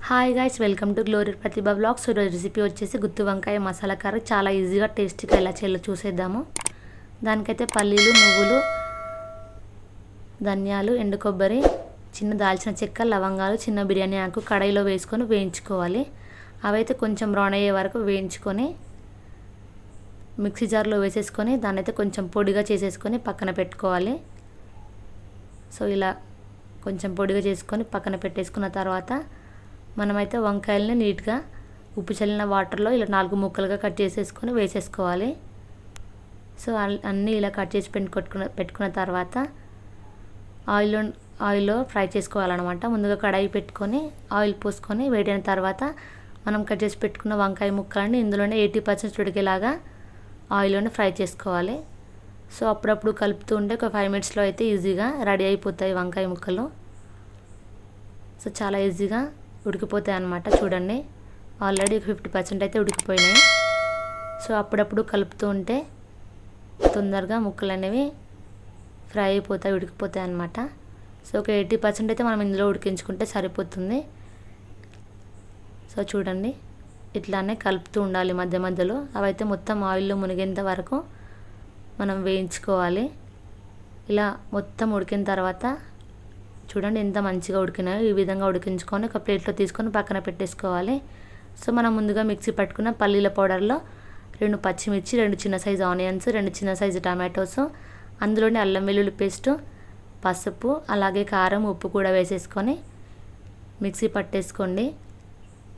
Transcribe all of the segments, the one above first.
Hi guys, welcome to glory Pratibha blogs. ఈరోజు recipe వచ్చేసి గుత్తి వంకాయ మసాలా కర్రీ. చాలా ఈజీగా టేస్టీగా ఎలా చేయాలో చూసేద్దాము. దానికైతే పల్లీలు, నువ్వులు, ధనియాలు, ఎండు కొబ్బరి, చిన్న దాల్చిన చెక్క, లవంగాలు, చిన్న బిర్యానీ ఆకు కడాయిలో వేసుకొని వేయించుకోవాలి. అవైతే కొంచెం బ్రౌన్ అయ్యే వరకు వేయించుకొని మిక్సీ జార్లో వేసేసుకొని దాన్ని అయితే కొంచెం పొడిగా చేసేసుకొని పక్కన పెట్టుకోవాలి. సో ఇలా కొంచెం పొడిగా చేసుకొని పక్కన పెట్టేసుకున్న తర్వాత మనమైతే వంకాయలని నీట్గా ఉప్పు చల్లిన వాటర్లో ఇలా 4 ముక్కలుగా కట్ చేసేసుకొని వేసేసుకోవాలి. సో అన్నీ ఇలా కట్ చేసి పెట్టుకున్న తర్వాత ఆయిల్లో ఫ్రై చేసుకోవాలన్నమాట. ముందుగా కడాయి పెట్టుకొని ఆయిల్ పోసుకొని వేడిన తర్వాత మనం కట్ చేసి పెట్టుకున్న వంకాయ ముక్కలని ఇందులోనే 80% ఉడికేలాగా ఆయిల్లోనే ఫ్రై చేసుకోవాలి. సో అప్పుడప్పుడు కలుపుతూ ఉంటే ఒక 5 మినిట్స్లో అయితే ఈజీగా రెడీ అయిపోతాయి వంకాయ ముక్కలు. సో చాలా ఈజీగా ఉడికిపోతాయి అన్నమాట. చూడండి, ఆల్రెడీ 50% అయితే ఉడికిపోయినాయి. సో అప్పుడప్పుడు కలుపుతూ ఉంటే తొందరగా ముక్కలు అనేవి ఫ్రై అయిపోతాయి, ఉడికిపోతాయి అన్నమాట. సో ఒక 80% అయితే మనం ఇందులో ఉడికించుకుంటే సరిపోతుంది. సో చూడండి, ఇట్లానే కలుపుతూ ఉండాలి మధ్య మధ్యలో. అవైతే మొత్తం ఆయిల్లో మునిగేంత వరకు మనం వేయించుకోవాలి. ఇలా మొత్తం ఉడికిన తర్వాత చూడండి ఎంత మంచిగా ఉడికినాయో. ఈ విధంగా ఉడికించుకొని ఒక ప్లేట్లో తీసుకొని పక్కన పెట్టేసుకోవాలి. సో మనం ముందుగా మిక్సీ పట్టుకున్న పల్లీల పౌడర్లో 2 పచ్చిమిర్చి, 2 చిన్న సైజు ఆనియన్స్, 2 చిన్న సైజు టమాటోస్, అందులోనే అల్లం వెల్లుల్లి పేస్టు, పసుపు, అలాగే కారం, ఉప్పు కూడా వేసేసుకొని మిక్సీ పట్టేసుకోండి.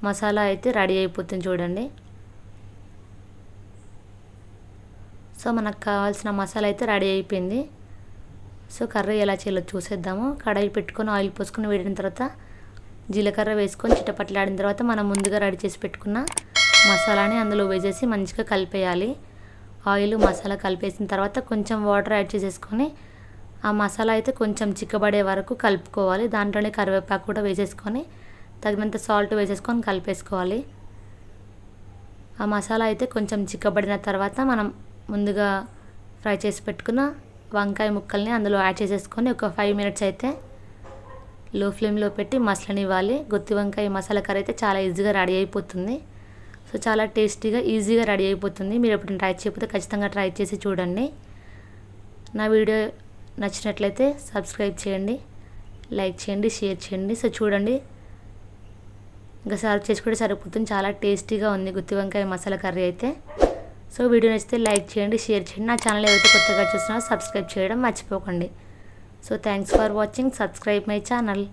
మసాలా అయితే రెడీ అయిపోతుంది చూడండి. సో మనకు కావాల్సిన మసాలా అయితే రెడీ అయిపోయింది. సో కర్రీ ఎలా చేయాలో చూసేద్దాము. కడాయి పెట్టుకొని ఆయిల్ పోసుకొని వేడిన తర్వాత జీలకర్ర వేసుకొని చిటపట్లాడిన తర్వాత మనం ముందుగా రెడీ చేసి పెట్టుకున్న మసాలాని అందులో వేసేసి మంచిగా కలిపేయాలి. ఆయిల్ మసాలా కలిపేసిన తర్వాత కొంచెం వాటర్ యాడ్ చేసేసుకొని ఆ మసాలా అయితే కొంచెం చిక్కబడే వరకు కలుపుకోవాలి. దాంట్లోనే కరివేపాకు కూడా వేసేసుకొని తగినంత సాల్ట్ వేసేసుకొని కలిపేసుకోవాలి. ఆ మసాలా అయితే కొంచెం చిక్కబడిన తర్వాత మనం ముందుగా ఫ్రై చేసి పెట్టుకున్న వంకాయ ముక్కల్ని అందులో యాడ్ చేసేసుకొని ఒక 5 మినిట్స్ అయితే లో ఫ్లేమ్లో పెట్టి మసలనివ్వాలి. గుత్తి వంకాయ మసాలా కర్రీ అయితే చాలా ఈజీగా రెడీ అయిపోతుంది. సో చాలా టేస్టీగా ఈజీగా రెడీ అయిపోతుంది. మీరు ఎప్పుడైనా ట్రై చేయకపోతే ఖచ్చితంగా ట్రై చేసి చూడండి. నా వీడియో నచ్చినట్లయితే సబ్స్క్రైబ్ చేయండి, లైక్ చేయండి, షేర్ చేయండి. సో చూడండి, ఇంకా సర్వ్ చేసి కూడా సరిపోతుంది. చాలా టేస్టీగా ఉంది గుత్తి వంకాయ మసాలా కర్రీ అయితే. సో వీడియో నచ్చితే లైక్ చేయండి, షేర్ చేయండి. నా ఛానల్ ఎవరైతే కొత్తగా చూస్తున్నారో సబ్స్క్రైబ్ చేయడం మర్చిపోకండి. So thanks for watching. Subscribe my channel.